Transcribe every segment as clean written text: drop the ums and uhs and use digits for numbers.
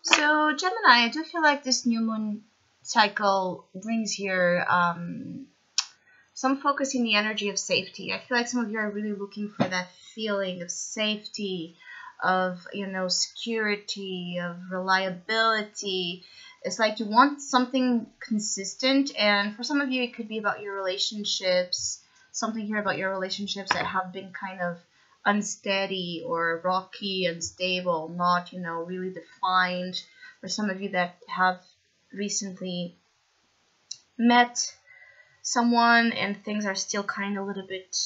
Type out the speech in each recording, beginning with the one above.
So, Gemini, I do feel like this new moon cycle brings here some focus in the energy of safety. I feel like some of you are really looking for that feeling of safety, of, security, of reliability. It's like you want something consistent, and for some of you, it could be about your relationships, something here about your relationships that have been kind of unsteady or rocky, unstable, not, really defined. For some of you that have recently met someone and things are still kind of a little bit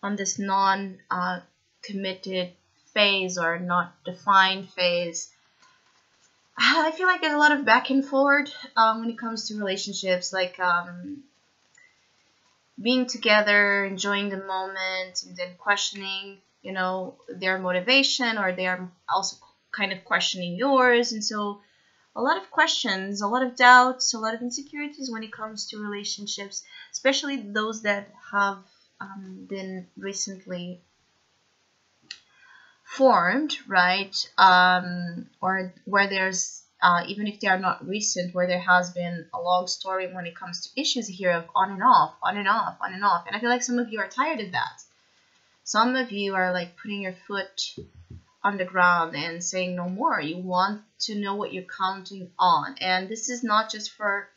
on this non-committed phase or not defined phase. I feel like there's a lot of back and forward when it comes to relationships, like being together, enjoying the moment, and then questioning, their motivation, or they are also kind of questioning yours. And so a lot of questions, a lot of doubts, a lot of insecurities when it comes to relationships, especially those that have been recently formed, right? Or where there's, even if they are not recent, where there has been a long story when it comes to issues here of on and off, on and off, on and off. And I feel like some of you are tired of that. Some of you are like putting your foot on the ground and saying no more. You want to know what you're counting on. And this is not just for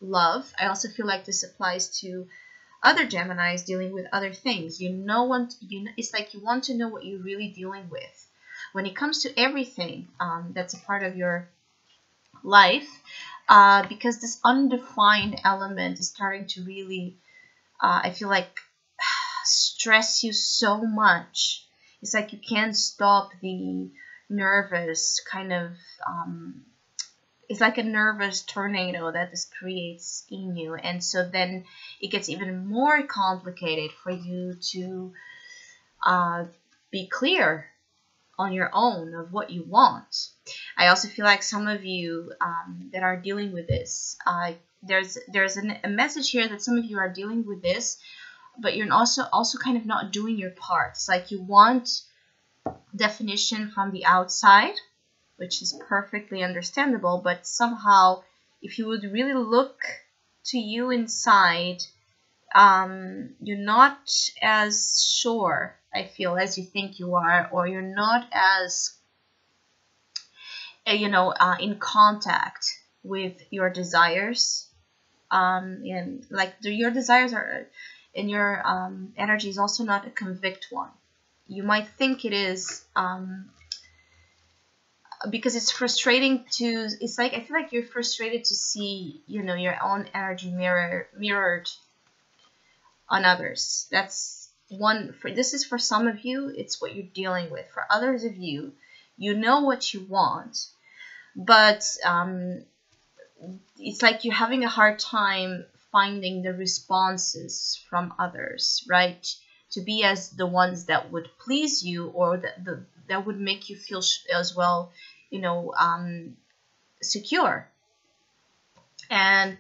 love. I also feel like this applies to other Geminis dealing with other things. It's like you want to know what you're really dealing with when it comes to everything that's a part of your life, because this undefined element is starting to really, I feel like, stress you so much. It's like you can't stop the nervous kind of, it's like a nervous tornado that this creates in you. And so then it gets even more complicated for you to be clear on your own of what you want. I also feel like some of you that are dealing with this, there's a message here that some of you are dealing with this, but you're also kind of not doing your part. It's like you want definition from the outside, which is perfectly understandable, but somehow if you would really look to you inside, you're not as sure, I feel, as you think you are, or you're not as in contact with your desires, and like your desires are, and your energy is also not a convict one. You might think it is, because it's frustrating to, it's like, I feel like you're frustrated to see, your own energy mirrored on others. That's one, this is for some of you, it's what you're dealing with. For others of you, you know what you want, but it's like you're having a hard time finding the responses from others, right? To be as the ones that would please you, or that would make you feel as well, secure. And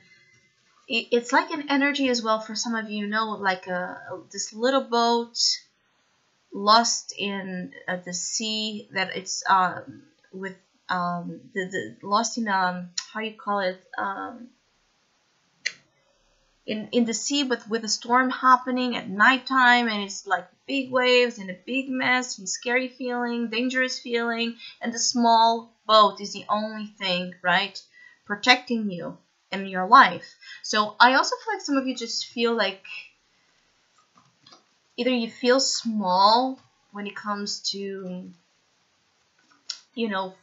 it's like an energy as well for some of you, like this little boat lost in the sea, that it's with the lost in how you call it, in the sea, but with a storm happening at nighttime, and it's like big waves and a big mess and scary feeling, dangerous feeling, and the small boat is the only thing, right, protecting you in your life. So I also feel like some of you just feel like either you feel small when it comes to,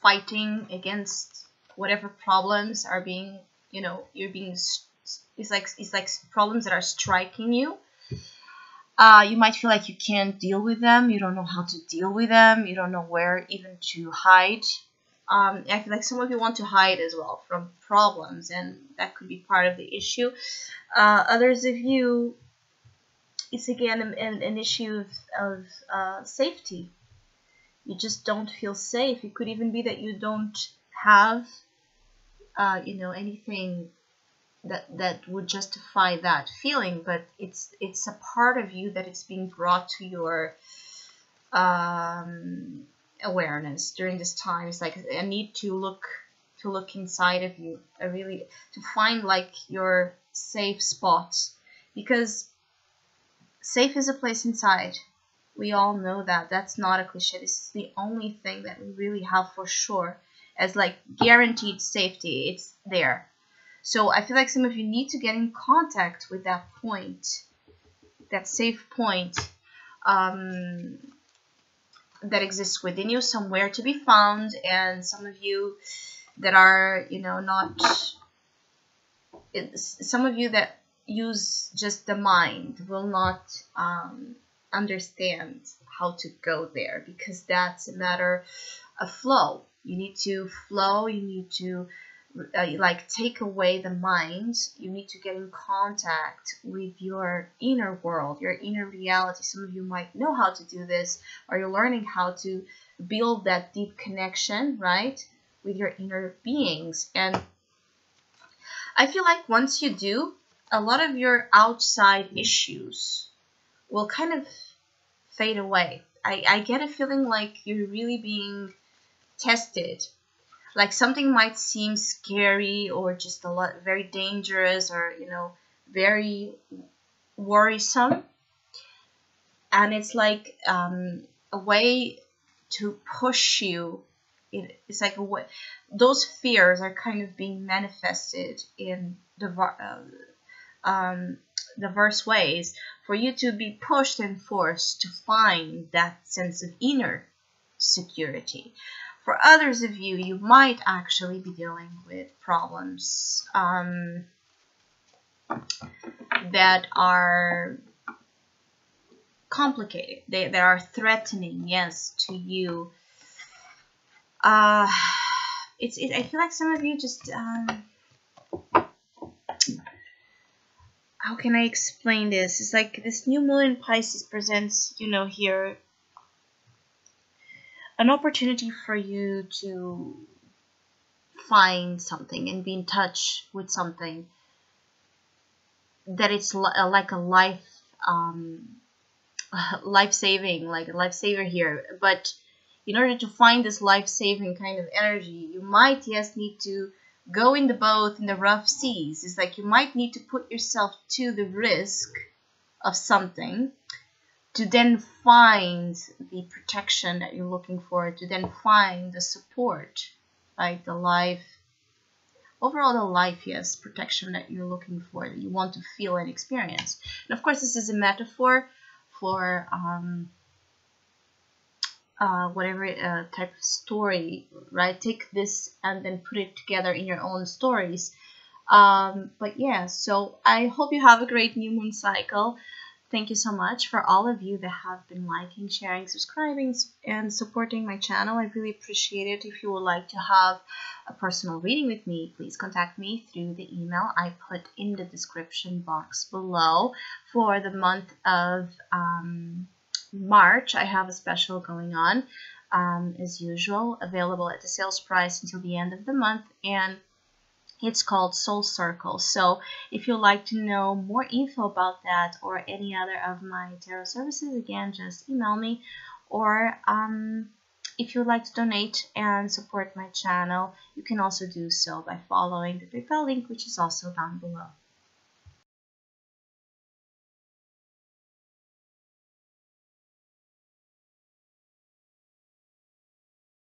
fighting against whatever problems are being, you're being, it's like problems that are striking you. You might feel like you can't deal with them. You don't know how to deal with them. You don't know where even to hide. I feel like some of you want to hide as well from problems, and that could be part of the issue. Others of you, it's again an issue of safety. You just don't feel safe. It could even be that you don't have, anything that would justify that feeling, but it's a part of you that is being brought to your awareness during this time. It's like a need to look inside of you, really to find like your safe spots, because safe is a place inside. We all know that. That's not a cliche. This is the only thing that we really have for sure as like guaranteed safety. It's there. So I feel like some of you need to get in contact with that point, that safe point, that exists within you, somewhere to be found. And some of you that are, not, some of you that use just the mind will not understand how to go there, because that's a matter of flow. You need to flow. You need to like take away the mind. You need to get in contact with your inner world, your inner reality. Some of you might know how to do this, or you're learning how to build that deep connection, right, with your inner beings. And I feel like once you do, a lot of your outside issues will kind of fade away. I get a feeling like you're really being tested. Like something might seem scary or just a lot very dangerous, or very worrisome, and it's like a way to push you. It's like a way, those fears are kind of being manifested in diverse ways for you to be pushed and forced to find that sense of inner security. For others of you, you might actually be dealing with problems that are complicated. They are threatening, yes, to you. I feel like some of you just how can I explain this? It's like this new moon in Pisces presents, here an opportunity for you to find something and be in touch with something that it's like a life-saving, like a lifesaver here. But in order to find this life-saving kind of energy, you might, yes, need to go in the boat in the rough seas. It's like you might need to put yourself to the risk of something to then find the protection that you're looking for, to then find the support, right? The life, overall the life, yes, protection that you're looking for, that you want to feel and experience. And of course, this is a metaphor for whatever type of story, right? Take this and then put it together in your own stories. But yeah, so I hope you have a great new moon cycle. Thank you so much for all of you that have been liking, sharing, subscribing, and supporting my channel. I really appreciate it. If you would like to have a personal reading with me, please contact me through the email I put in the description box below. For the month of March, I have a special going on, as usual, available at the sales price until the end of the month, and it's called Soul Circle. So if you'd like to know more info about that or any other of my tarot services, again, just email me. Or if you'd like to donate and support my channel, you can also do so by following the PayPal link, which is also down below.